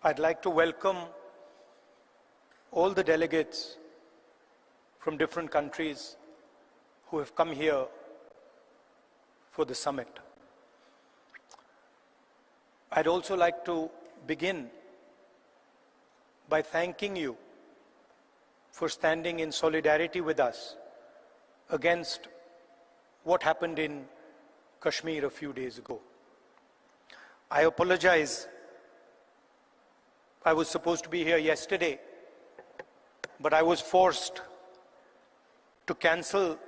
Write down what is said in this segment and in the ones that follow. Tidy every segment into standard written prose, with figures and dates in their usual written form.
I'd like to welcome all the delegates from different countries who have come here for the summit. I'd also like to begin by thanking you for standing in solidarity with us against what happened in Kashmir a few days ago. I apologize. I was supposed to be here yesterday, but I was forced to cancel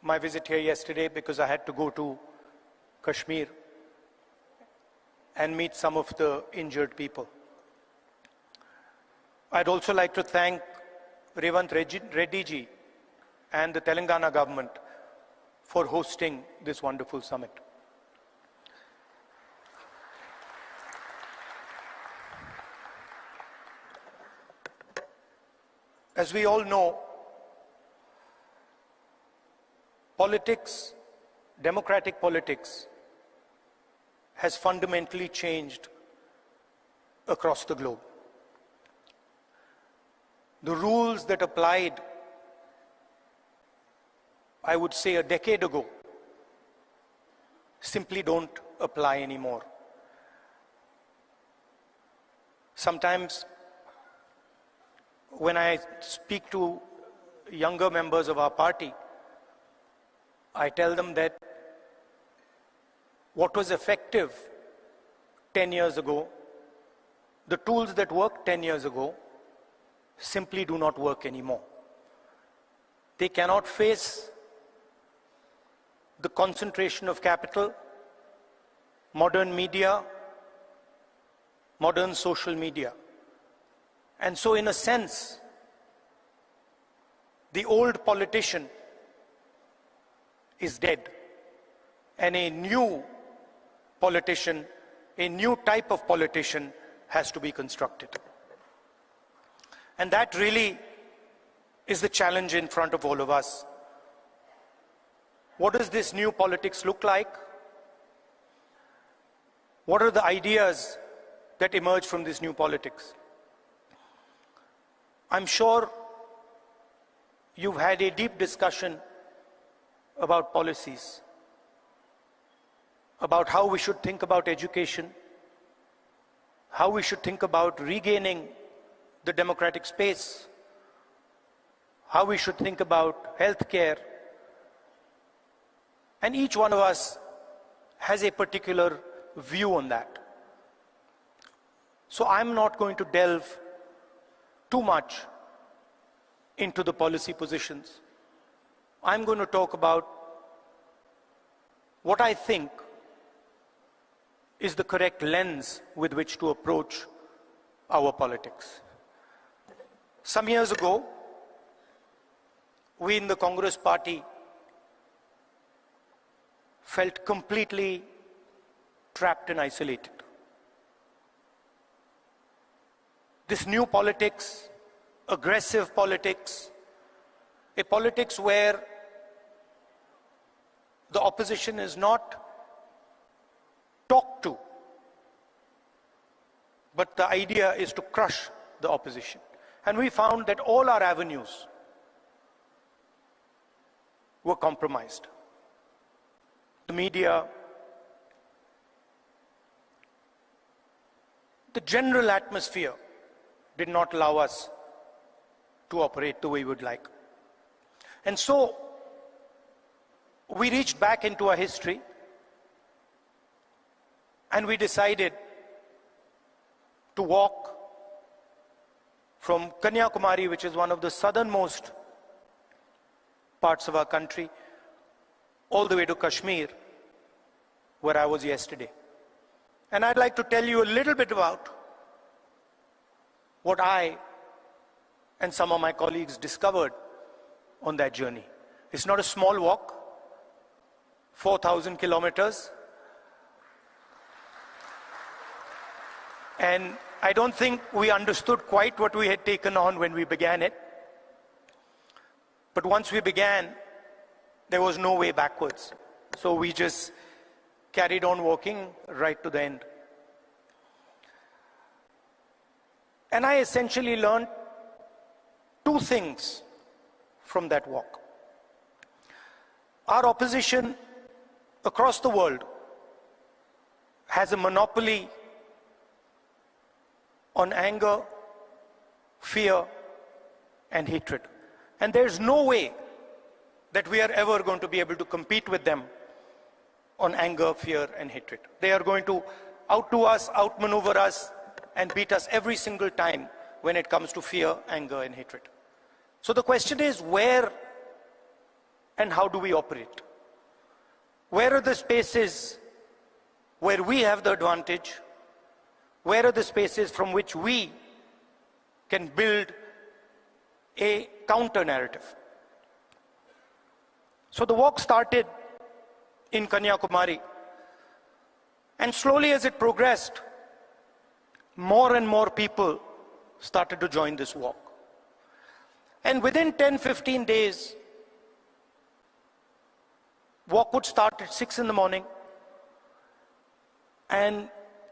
my visit here yesterday because I had to go to Kashmir and meet some of the injured people. I'd also like to thank Revant Reddy ji and the Telangana government for hosting this wonderful summit. As we all know, politics, democratic politics, has fundamentally changed across the globe. The rules that applied, I would say, a decade ago, simply don't apply anymore. Sometimes, when I speak to younger members of our party, I tell them that what was effective 10 years ago, the tools that worked 10 years ago, simply do not work anymore. They cannot face the concentration of capital, modern media, modern social media. And so, in a sense, the old politician is dead, and a new politician, a new type of politician has to be constructed. And that really is the challenge in front of all of us. What does this new politics look like? What are the ideas that emerge from this new politics? I'm sure you've had a deep discussion about policies, about how we should think about education, how we should think about regaining the democratic space, how we should think about healthcare. And each one of us has a particular view on that. So I'm not going to delve too much into the policy positions. I'm going to talk about what I think is the correct lens with which to approach our politics. Some years ago, we in the Congress party felt completely trapped and isolated. This new politics, aggressive politics, a politics where the opposition is not talked to, but the idea is to crush the opposition. And we found that all our avenues were compromised. The media, the general atmosphere did not allow us to operate the way we would like. And so, we reached back into our history and we decided to walk from Kanyakumari, which is one of the southernmost parts of our country, all the way to Kashmir, where I was yesterday. And I'd like to tell you a little bit about what I and some of my colleagues discovered on that journey. It's not a small walk, 4,000 kilometers. And I don't think we understood quite what we had taken on when we began it. But once we began, there was no way backwards. So we just carried on walking right to the end. And I essentially learned two things from that walk. Our opposition across the world has a monopoly on anger, fear, and hatred. And there's no way that we are ever going to be able to compete with them on anger, fear, and hatred. They are going to outdo us, outmaneuver us, and beat us every single time when it comes to fear, anger, and hatred. So the question is, where and how do we operate? Where are the spaces where we have the advantage? Where are the spaces from which we can build a counter narrative? So the walk started in Kanyakumari, and slowly as it progressed, more and more people started to join this walk. And within 10-15 days, walk would start at 6 in the morning, and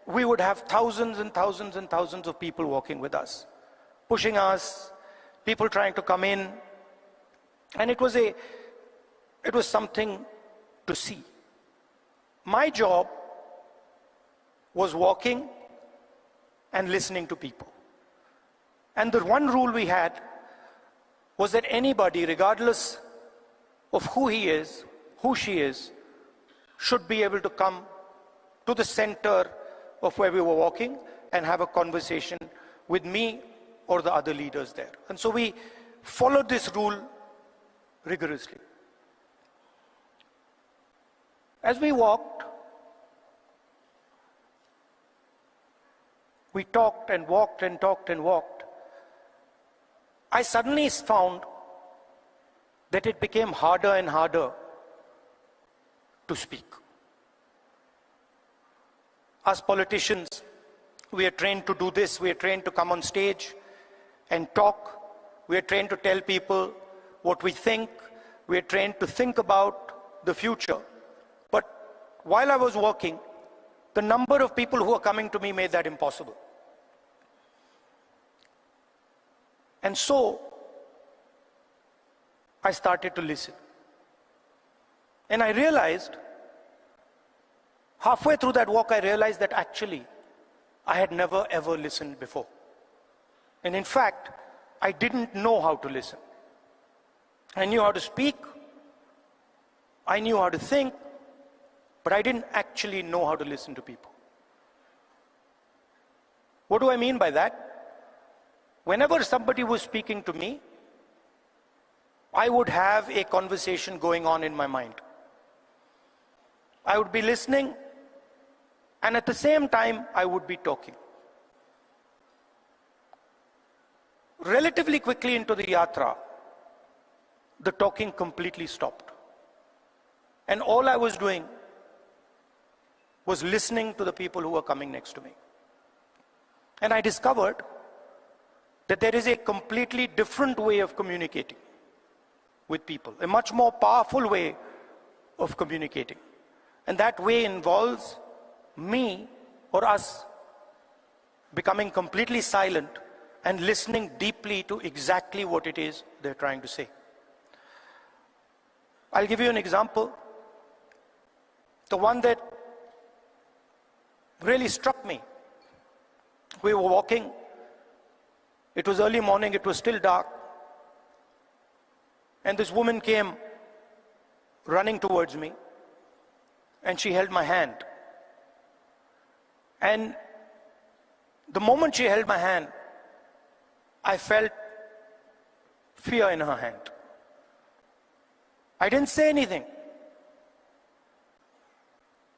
we would have thousands and thousands and thousands of people walking with us, pushing us, people trying to come in. And it was something to see. My job was walking and listening to people. And the one rule we had was that anybody, regardless of who he is, who she is, should be able to come to the center of where we were walking and have a conversation with me or the other leaders there. And so we followed this rule rigorously. As we walked, we talked and walked and talked and walked. I suddenly found that it became harder and harder to speak. As politicians, we are trained to do this. We are trained to come on stage and talk. We are trained to tell people what we think. We are trained to think about the future. But while I was walking, the number of people who were coming to me made that impossible. And so I started to listen. And I realized, halfway through that walk, I realized that actually I had never ever listened before. And in fact, I didn't know how to listen. I knew how to speak, I knew how to think, but I didn't actually know how to listen to people. What do I mean by that? Whenever somebody was speaking to me, I would have a conversation going on in my mind. I would be listening, and at the same time, I would be talking. Relatively quickly into the yatra, the talking completely stopped. And all I was doing was listening to the people who were coming next to me. And I discovered that there is a completely different way of communicating with people, a much more powerful way of communicating. And that way involves me or us becoming completely silent and listening deeply to exactly what it is they're trying to say. I'll give you an example. The one that really struck me. We were walking. It was early morning, it was still dark. And this woman came running towards me, and she held my hand. And the moment she held my hand, I felt fear in her hand. I didn't say anything.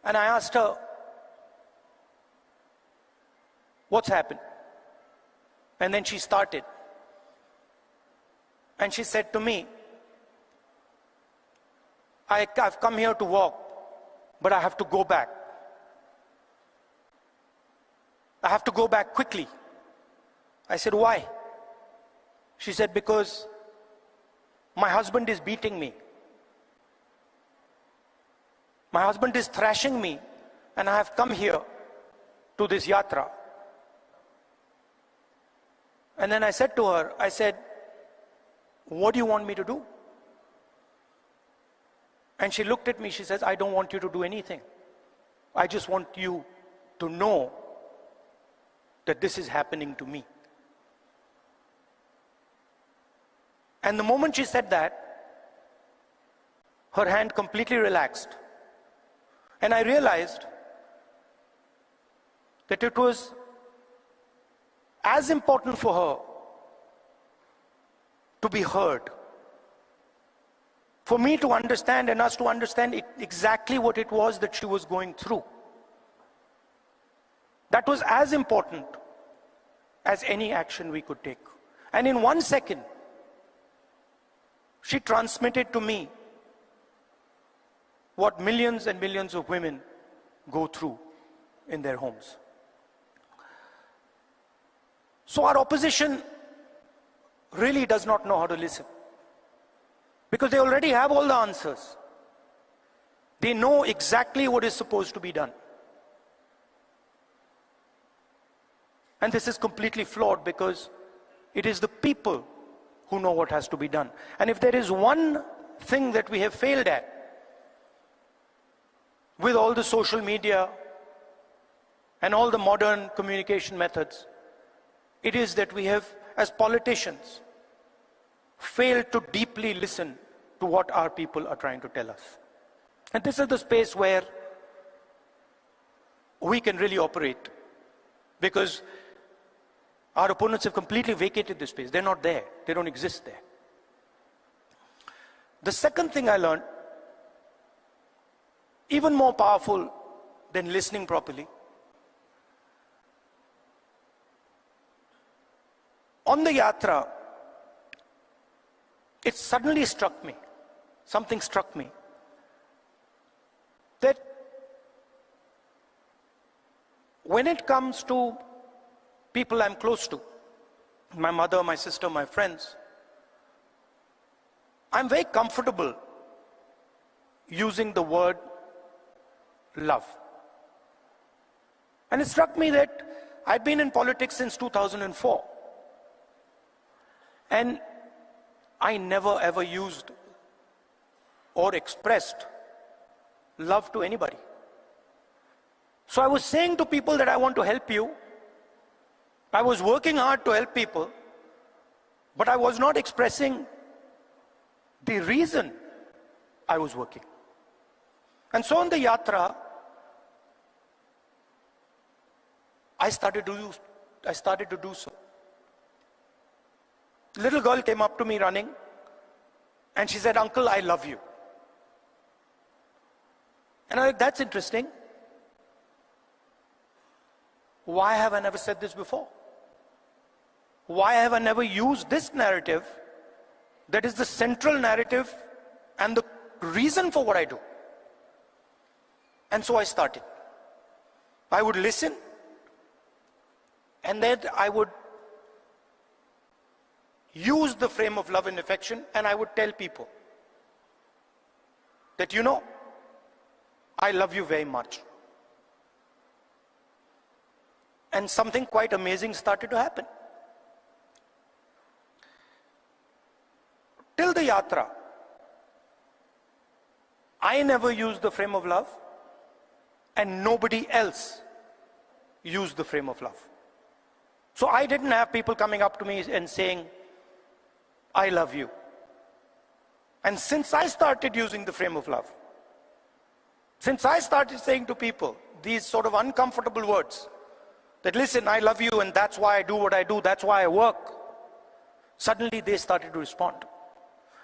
And I asked her, "What's happened?" And then she started. And she said to me, I've come here to walk, but I have to go back. I have to go back quickly. I said, "Why?" She said, "Because my husband is beating me. My husband is thrashing me, and I have come here to this yatra. And then I said to her, I said, what do you want me to do? And she looked at me, she says, I don't want you to do anything. I just want you to know that this is happening to me. And the moment she said that, her hand completely relaxed. And I realized that it was as important for her to be heard, for me to understand and us to understand exactly what it was that she was going through. That was as important as any action we could take. And in 1 second, she transmitted to me what millions and millions of women go through in their homes. So our opposition really does not know how to listen, because they already have all the answers. They know exactly what is supposed to be done. And this is completely flawed, because it is the people who know what has to be done. And if there is one thing that we have failed at with all the social media and all the modern communication methods, it is that we have, as politicians, failed to deeply listen to what our people are trying to tell us. And this is the space where we can really operate, because our opponents have completely vacated this space. They're not there. They don't exist there. The second thing I learned, even more powerful than listening properly, on the yatra, it suddenly struck me, something struck me, that when it comes to people I'm close to, my mother, my sister, my friends, I'm very comfortable using the word love. And it struck me that I'd been in politics since 2004. And I never ever used or expressed love to anybody. So I was saying to people that I want to help you. I was working hard to help people, but I was not expressing the reason I was working. And so on the yatra, I started to do so. Little girl came up to me running, and she said, "Uncle, I love you." And I was like, that's interesting. Why have I never said this before? Why have I never used this narrative that is the central narrative and the reason for what I do? And so I started. I would listen, and then I would use the frame of love and affection, and I would tell people that, you know, I love you very much. And something quite amazing started to happen. Till the yatra, I never used the frame of love, and nobody else used the frame of love. So I didn't have people coming up to me and saying, "I love you." And since I started using the frame of love, since I started saying to people these sort of uncomfortable words, that listen, I love you, and that's why I do what I do, that's why I work, suddenly they started to respond.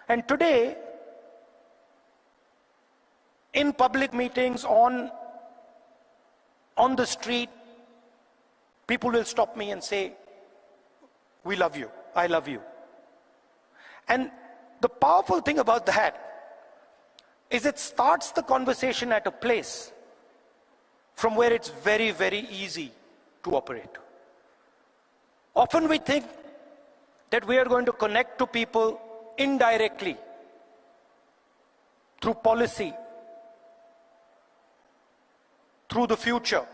And today, in public meetings, on the street, people will stop me and say, "We love you, I love you." And the powerful thing about that is it starts the conversation at a place from where it's very, very easy to operate. Often we think that we are going to connect to people indirectly through policy, through the future.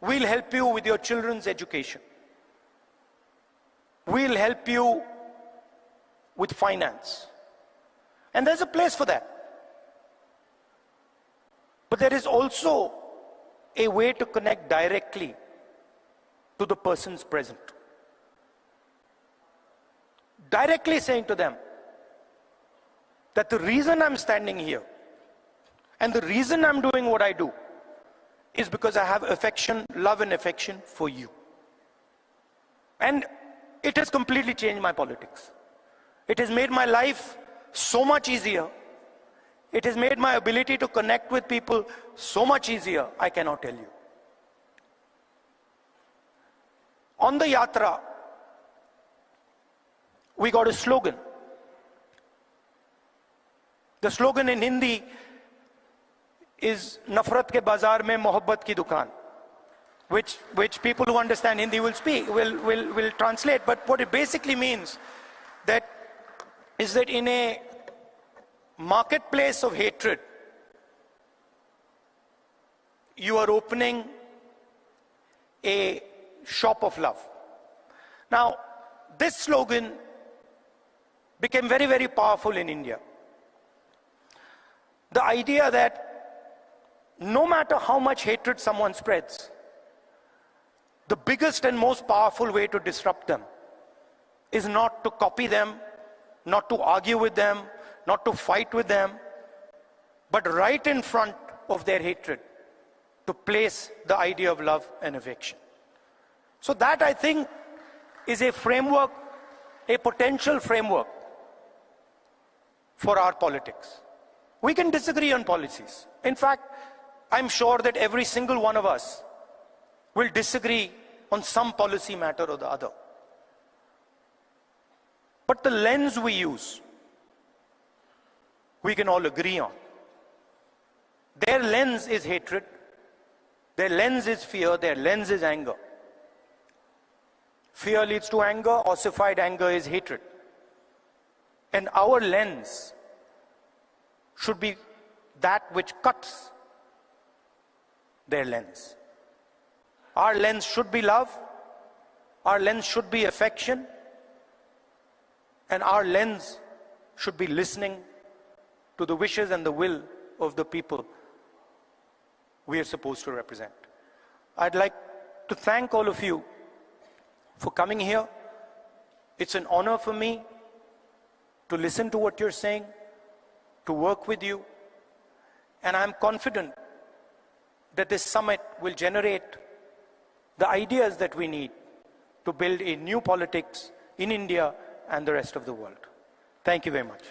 We'll help you with your children's education. We'll help you with finance. And there's a place for that. But there is also a way to connect directly to the persons present. Directly saying to them that the reason I'm standing here and the reason I'm doing what I do is because I have affection, love and affection for you. And it has completely changed my politics. It has made my life so much easier. It has made my ability to connect with people so much easier, I cannot tell you. On the yatra, we got a slogan. The slogan in Hindi is Nafrat ke bazaar mein mohabbat ki dukaan, which people who understand Hindi will translate. But what it basically means is that in a marketplace of hatred, you are opening a shop of love. Now, this slogan became very, very powerful in India. The idea that no matter how much hatred someone spreads, the biggest and most powerful way to disrupt them is not to copy them, not to argue with them, not to fight with them, but right in front of their hatred, to place the idea of love and affection. So that, I think, is a framework, a potential framework for our politics. We can disagree on policies. In fact, I'm sure that every single one of us will disagree on some policy matter or the other. But the lens we use, we can all agree on. Their lens is hatred. Their lens is fear. Their lens is anger. Fear leads to anger. Ossified anger is hatred. And our lens should be that which cuts their lens. Our lens should be love. Our lens should be affection. And our lens should be listening to the wishes and the will of the people we are supposed to represent. I'd like to thank all of you for coming here. It's an honor for me to listen to what you're saying, to work with you. And I'm confident that this summit will generate the ideas that we need to build a new politics in India and the rest of the world. Thank you very much.